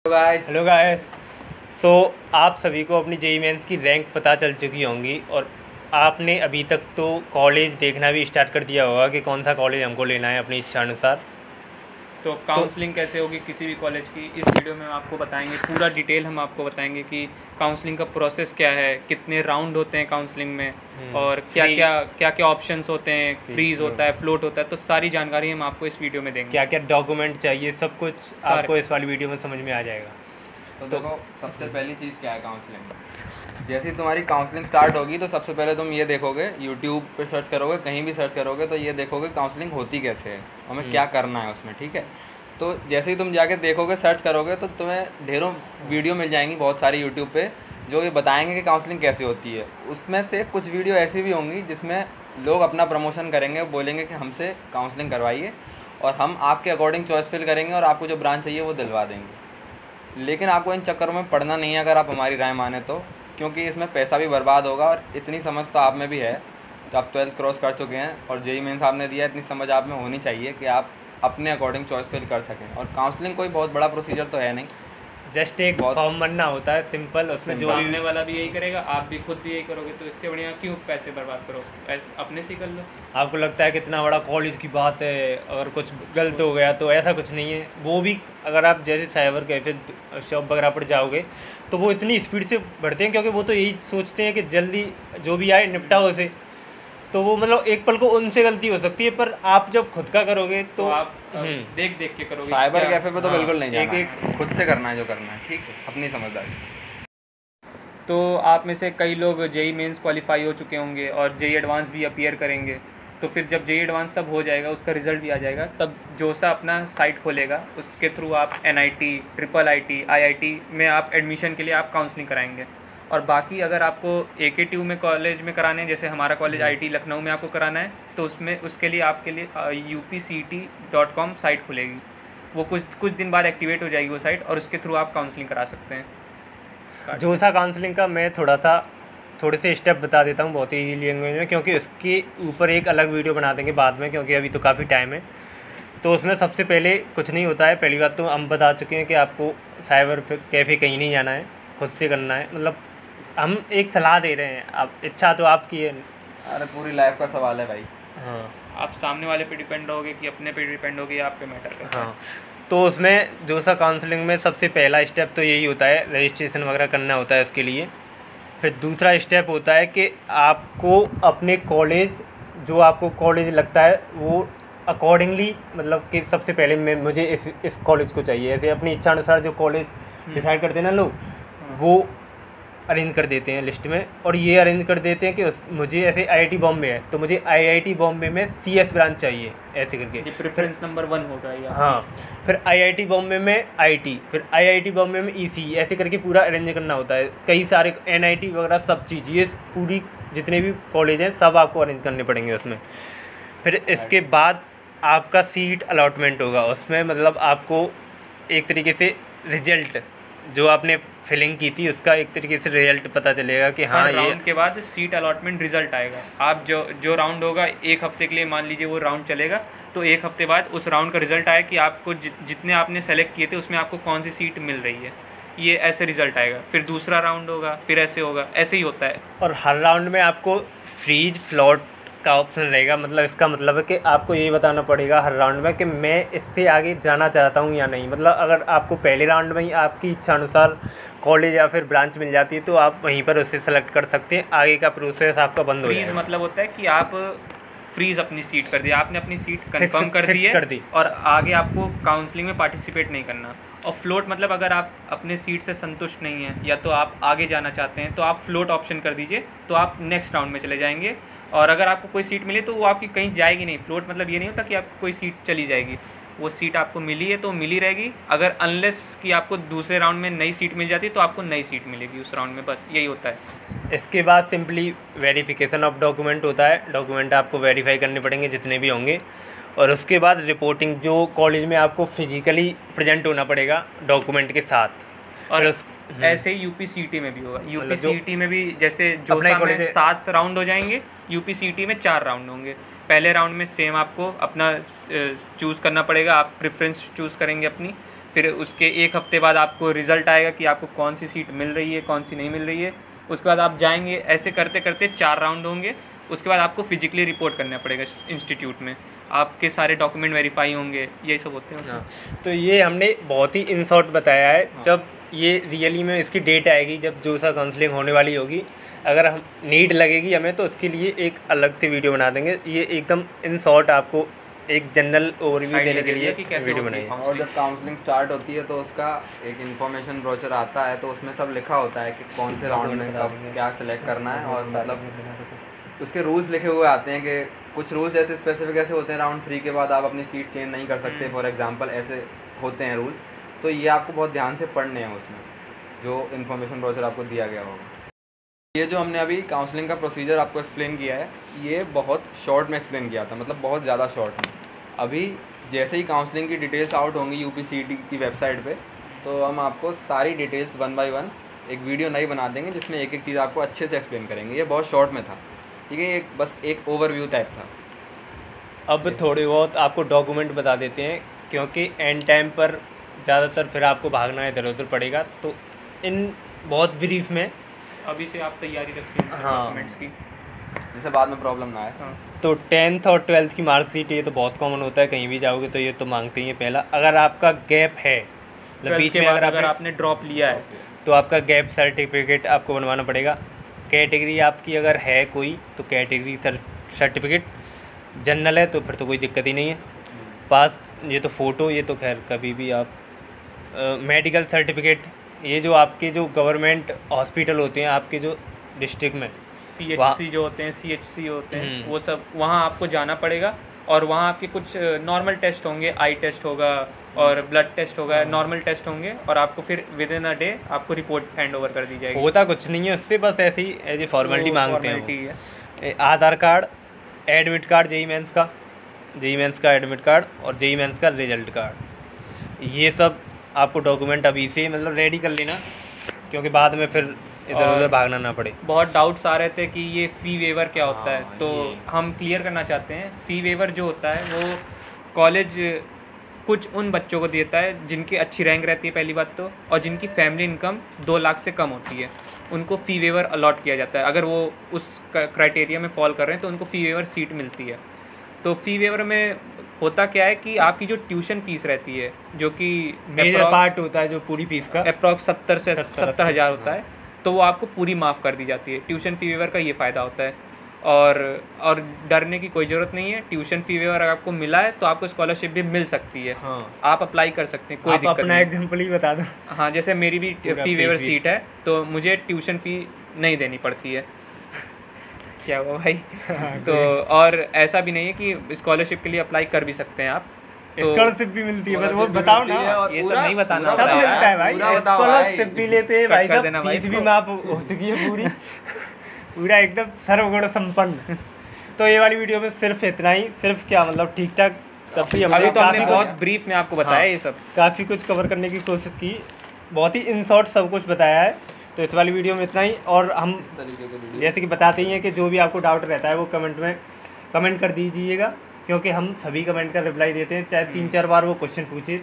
Hello guys. सो आप सभी को अपनी जेईई मेंस की रैंक पता चल चुकी होंगी और आपने अभी तक तो कॉलेज देखना भी स्टार्ट कर दिया होगा कि कौन सा कॉलेज हमको लेना है अपनी इच्छा अनुसार। तो काउंसलिंग कैसे होगी किसी भी कॉलेज की, इस वीडियो में हम आपको बताएंगे। पूरा डिटेल हम आपको बताएंगे कि काउंसलिंग का प्रोसेस क्या है, कितने राउंड होते हैं काउंसलिंग में, और क्या क्या ऑप्शंस होते हैं, फ्रीज होता है, फ्लोट होता है। तो सारी जानकारी हम आपको इस वीडियो में देंगे। क्या क्या डॉक्यूमेंट चाहिए, सब कुछ आपको इस वाली वीडियो में समझ में आ जाएगा। तो देखो, सबसे पहली चीज़ क्या है काउंसलिंग। जैसे ही तुम्हारी काउंसलिंग स्टार्ट होगी तो सबसे पहले तुम ये देखोगे, यूट्यूब पे सर्च करोगे, कहीं भी सर्च करोगे तो ये देखोगे काउंसलिंग होती कैसे है, हमें क्या करना है उसमें। ठीक है, तो जैसे ही तुम जाके देखोगे, सर्च करोगे तो तुम्हें ढेरों वीडियो मिल जाएंगी, बहुत सारी यूट्यूब पे, जो ये बताएंगे कि काउंसलिंग कैसे होती है। उसमें से कुछ वीडियो ऐसी भी होंगी जिसमें लोग अपना प्रमोशन करेंगे, बोलेंगे कि हमसे काउंसलिंग करवाइए और हम आपके अकॉर्डिंग चॉइस फिल करेंगे और आपको जो ब्रांच चाहिए वो दिलवा देंगे। लेकिन आपको इन चक्करों में पड़ना नहीं है अगर आप हमारी राय माने तो, क्योंकि इसमें पैसा भी बर्बाद होगा और इतनी समझ तो आप में भी है कि आप 12th क्रॉस कर चुके हैं और जेईई मेंस आपने दिया, इतनी समझ आप में होनी चाहिए कि आप अपने अकॉर्डिंग चॉइस फिल कर सकें। और काउंसलिंग कोई बहुत बड़ा प्रोसीजर तो है नहीं, जस्ट एक फॉर्म बनना होता है, सिंपल। उसमें जो सामने वाला भी यही करेगा, आप भी खुद भी यही करोगे, तो इससे बढ़िया क्यों पैसे बर्बाद करो, अपने से कर लो। आपको लगता है कितना बड़ा कॉलेज की बात है, अगर कुछ गलत हो गया तो ऐसा कुछ नहीं है। वो भी अगर आप जैसे साइबर कैफे शॉप वगैरह पर जाओगे तो वो इतनी स्पीड से बढ़ते हैं, क्योंकि वो तो यही सोचते हैं कि जल्दी जो भी आए निपटाओ उसे। तो वो मतलब एक पल को उनसे गलती हो सकती है, पर आप जब खुद का करोगे तो आप देख देख के करोगे। साइबर कैफे पे तो बिल्कुल नहीं जाना, एक खुद से करना है जो करना है। ठीक है, अपनी समझदारी। तो आप में से कई लोग जेईई मेंस क्वालिफाई हो चुके होंगे और जेईई एडवांस भी अपीयर करेंगे। तो फिर जब जेईई एडवांस सब हो जाएगा, उसका रिजल्ट भी आ जाएगा, तब जोसा अपना साइट खोलेगा, उसके थ्रू आप एनआईटी, ट्रिपल आईटी, आईआईटी में आप एडमिशन के लिए आप काउंसलिंग कराएंगे। और बाकी अगर आपको AKTU में कॉलेज में कराने हैं, जैसे हमारा कॉलेज IIT लखनऊ में आपको कराना है, तो उसमें उसके लिए आपके लिए upct.com साइट खुलेगी। वो कुछ दिन बाद एक्टिवेट हो जाएगी वो साइट, और उसके थ्रू आप काउंसलिंग करा सकते हैं। जोसा काउंसलिंग का मैं थोड़े से स्टेप बता देता हूँ बहुत ही ईजी लैंग्वेज में, क्योंकि उसके ऊपर एक अलग वीडियो बना देंगे बाद में, क्योंकि अभी तो काफ़ी टाइम है। तो उसमें सबसे पहले कुछ नहीं होता है। पहली बात तो हम बता चुके हैं कि आपको साइबर कैफ़े कहीं नहीं जाना है, खुद से करना है। मतलब हम एक सलाह दे रहे हैं, आप इच्छा तो आपकी है। अरे पूरी लाइफ का सवाल है भाई। हाँ, आप सामने वाले पे डिपेंड रहोगे कि अपने पे डिपेंड होगे, आप पे मैटर करता है। हाँ, तो उसमें जोसा काउंसलिंग में सबसे पहला स्टेप तो यही होता है, रजिस्ट्रेशन वगैरह करना होता है उसके लिए। फिर दूसरा स्टेप होता है कि आपको अपने कॉलेज, जो आपको कॉलेज लगता है वो अकॉर्डिंगली, मतलब कि सबसे पहले मुझे इस कॉलेज को चाहिए, ऐसे अपनी इच्छा अनुसार जो कॉलेज डिसाइड करते हैं ना लोग, वो अरेंज कर देते हैं लिस्ट में। और ये अरेंज कर देते हैं कि मुझे ऐसे IIT बॉम्बे है तो मुझे IIT बॉम्बे में CS ब्रांच चाहिए, ऐसे करके। ये प्रेफरेंस नंबर 1 होगा या? हाँ, फिर IIT बॉम्बे में IT, फिर IIT बॉम्बे में EC, ऐसे करके पूरा अरेंज करना होता है। कई सारे NIT वगैरह सब चीज़, ये पूरी जितने भी कॉलेज हैं सब आपको अरेंज करने पड़ेंगे उसमें। फिर इसके बाद आपका सीट अलॉटमेंट होगा उसमें, मतलब आपको एक तरीके से रिजल्ट जो आपने फिलिंग की थी उसका एक तरीके से रिजल्ट पता चलेगा कि हाँ, ये राउंड के बाद सीट अलॉटमेंट रिजल्ट आएगा। आप जो राउंड होगा, एक हफ्ते के लिए मान लीजिए वो राउंड चलेगा, तो एक हफ्ते बाद उस राउंड का रिजल्ट आएगा कि आपको जितने आपने सेलेक्ट किए थे उसमें आपको कौन सी सीट मिल रही है, ये ऐसे रिजल्ट आएगा। फिर दूसरा राउंड होगा, फिर ऐसे होगा, ऐसे ही होता है। और हर राउंड में आपको फ्रीज फ्लोट का ऑप्शन रहेगा। मतलब इसका मतलब है कि आपको यही बताना पड़ेगा हर राउंड में कि मैं इससे आगे जाना चाहता हूँ या नहीं। मतलब अगर आपको पहले राउंड में ही आपकी इच्छा अनुसार कॉलेज या फिर ब्रांच मिल जाती है तो आप वहीं पर उससे सेलेक्ट कर सकते हैं, आगे का प्रोसेस आपका बंद हो जाएगा। फ्रीज मतलब होता है कि आप फ्रीज अपनी सीट कर दी, आपने अपनी सीट कंफर्म कर दी है और आगे आपको काउंसलिंग में पार्टिसिपेट नहीं करना। और फ्लोट मतलब अगर आप अपने सीट से संतुष्ट नहीं हैं या तो आप आगे जाना चाहते हैं तो आप फ्लोट ऑप्शन कर दीजिए, तो आप नेक्स्ट राउंड में चले जाएंगे। और अगर आपको कोई सीट मिले तो वो आपकी कहीं जाएगी नहीं। फ्लोट मतलब ये नहीं होता कि आपको कोई सीट चली जाएगी, वो सीट आपको मिली है तो मिली रहेगी। अगर अनलेस कि आपको दूसरे राउंड में नई सीट मिल जाती है तो आपको नई सीट मिलेगी उस राउंड में, बस यही होता है। इसके बाद सिंपली वेरिफिकेशन ऑफ डॉक्यूमेंट होता है। डॉक्यूमेंट आपको वेरीफाई करने पड़ेंगे जितने भी होंगे, और उसके बाद रिपोर्टिंग, जो कॉलेज में आपको फिजिकली प्रेजेंट होना पड़ेगा डॉक्यूमेंट के साथ। और ऐसे ही UPCET में भी होगा। UPCET में भी जैसे जोसा में 7 राउंड हो जाएंगे, UPCET में 4 राउंड होंगे। पहले राउंड में सेम आपको अपना चूज़ करना पड़ेगा, आप प्रेफरेंस चूज़ करेंगे अपनी। फिर उसके 1 हफ्ते बाद आपको रिज़ल्ट आएगा कि आपको कौन सी सीट मिल रही है, कौन सी नहीं मिल रही है। उसके बाद आप जाएंगे, ऐसे करते करते 4 राउंड होंगे। उसके बाद आपको फिजिकली रिपोर्ट करना पड़ेगा इंस्टीट्यूट में, आपके सारे डॉक्यूमेंट वेरीफाई होंगे, यही सब होते हैं। हाँ, तो ये हमने बहुत ही इन शॉर्ट बताया है। जब ये रियली में इसकी डेट आएगी, जब जोसा काउंसलिंग होने वाली होगी, अगर हम नीड लगेगी हमें, तो उसके लिए एक अलग से वीडियो बना देंगे। ये एकदम इन शॉर्ट आपको एक जनरल ओवरव्यू देने के लिए वीडियो बनाई है। और जब काउंसलिंग स्टार्ट होती है तो उसका एक इन्फॉर्मेशन ब्रोचर आता है, तो उसमें सब लिखा होता है कि कौन से राउंड में कब क्या सिलेक्ट करना है, और मतलब उसके रूल्स लिखे हुए आते हैं कि कुछ रूल्स ऐसे स्पेसिफिक ऐसे होते हैं, राउंड 3 के बाद आप अपनी सीट चेंज नहीं कर सकते, फॉर एग्जांपल ऐसे होते हैं रूल्स। तो ये आपको बहुत ध्यान से पढ़ने हैं उसमें, जो इन्फॉर्मेशन ब्रोचर आपको दिया गया होगा। ये जो हमने अभी काउंसलिंग का प्रोसीजर आपको एक्सप्लेन किया है, ये बहुत शॉर्ट में एक्सप्लेन किया था, मतलब बहुत ज़्यादा शॉर्ट में। अभी जैसे ही काउंसलिंग की डिटेल्स आउट होंगी UPCET की वेबसाइट पे, तो हम आपको सारी डिटेल्स 1 बाय 1 एक वीडियो नई बना देंगे, जिसमें एक एक चीज़ आपको अच्छे से एक्सप्लेन करेंगे। ये बहुत शॉर्ट में था, ठीक है, एक बस एक ओवरव्यू टाइप था। अब थोड़े बहुत आपको डॉक्यूमेंट बता देते हैं, क्योंकि एंड टाइम पर ज़्यादातर फिर आपको भागना इधर उधर पड़ेगा। तो इन बहुत ब्रीफ में अभी से आप तैयारी रखिए डॉक्यूमेंट्स की, जैसे बाद में प्रॉब्लम ना आए। तो 10th और 12th की मार्कशीट, ये तो बहुत कॉमन होता है, कहीं भी जाओगे तो ये तो मांगते ही हैं पहला। अगर आपका गैप है, मतलब बीच में अगर आपने ड्रॉप लिया है, तो आपका गैप सर्टिफिकेट आपको बनवाना पड़ेगा। कैटेगरी आपकी अगर है कोई, तो कैटेगरी सर्टिफिकेट, जनरल है तो फिर तो कोई दिक्कत ही नहीं है। पास ये तो फ़ोटो, ये तो खैर कभी भी आप मेडिकल सर्टिफिकेट, ये जो आपके जो गवर्नमेंट हॉस्पिटल होते हैं आपके जो डिस्ट्रिक्ट में, PHC जो होते हैं, CHC होते हैं, वो सब वहाँ आपको जाना पड़ेगा। और वहाँ आपके कुछ नॉर्मल टेस्ट होंगे, आई टेस्ट होगा और ब्लड टेस्ट होगा, नॉर्मल टेस्ट होंगे, और आपको फिर विद इन अ डे आपको रिपोर्ट हैंड ओवर कर दी जाएगी। होता कुछ नहीं है उससे, बस ऐसे ही एज ए फॉर्मेलिटी मांगते हैं। Aadhaar card, admit card, JEE Mains का एडमिट कार्ड, और जेई मेंस का रिजल्ट कार्ड, ये सब आपको डॉक्यूमेंट अभी से मतलब रेडी कर लेना, क्योंकि बाद में फिर इधर उधर भागना ना पड़े। बहुत डाउट्स आ रहे थे कि ये फ़ी वेवर क्या होता है, तो हम क्लियर करना चाहते हैं। फ़ी वेवर जो होता है वो कॉलेज कुछ उन बच्चों को देता है जिनकी अच्छी रैंक रहती है पहली बात तो, और जिनकी फैमिली इनकम 2 लाख से कम होती है, उनको फ़ी वेवर अलॉट किया जाता है। अगर वो उस क्राइटेरिया में फॉल कर रहे हैं तो उनको फ़ी वेवर सीट मिलती है। तो फ़ी वेवर में होता क्या है कि आपकी जो ट्यूशन फीस रहती है, जो कि मेजर पार्ट होता है जो पूरी फीस का अप्रॉक्स 70 से 70 हज़ार होता है, तो वो आपको पूरी माफ़ कर दी जाती है। ट्यूशन फ़ी वेवर का ये फ़ायदा होता है। और डरने की कोई ज़रूरत नहीं है। ट्यूशन फ़ी वेवर अगर आपको मिला है तो आपको स्कॉलरशिप भी मिल सकती है। हाँ, आप अप्लाई कर सकते हैं, कोई दिक्कत नहीं। अपना एग्जाम्पल ही बता दो। हाँ, जैसे मेरी भी फ़ी वेवर सीट है तो मुझे ट्यूशन फ़ी नहीं देनी पड़ती है। क्या हुआ भाई? तो और ऐसा भी नहीं है कि स्कॉलरशिप के लिए अप्लाई कर भी सकते हैं आप, स्कॉलरशिप भी मिलती है, वो बताओ ना। ये सब नहीं बताना, सब मिलता है भाई, स्कॉलरशिप भी लेते हैं भाई, सब फीस भी माफ हो चुकी है पूरी पूरा एकदम सर्वगुण संपन्न। तो ये वाली वीडियो में सिर्फ इतना ही, सिर्फ क्या मतलब ठीक ठाक अभी तो हमने बहुत ब्रीफ में आपको बताया। ये सब काफ़ी कुछ कवर करने की कोशिश की, बहुत ही इन शॉर्ट सब कुछ बताया है। तो इस वाली वीडियो में इतना ही। और हम जैसे कि बताते ही हैं कि जो भी आपको डाउट रहता है वो कमेंट में कमेंट कर दीजिएगा, क्योंकि हम सभी कमेंट का रिप्लाई देते हैं, चाहे 3-4 बार वो क्वेश्चन पूछे।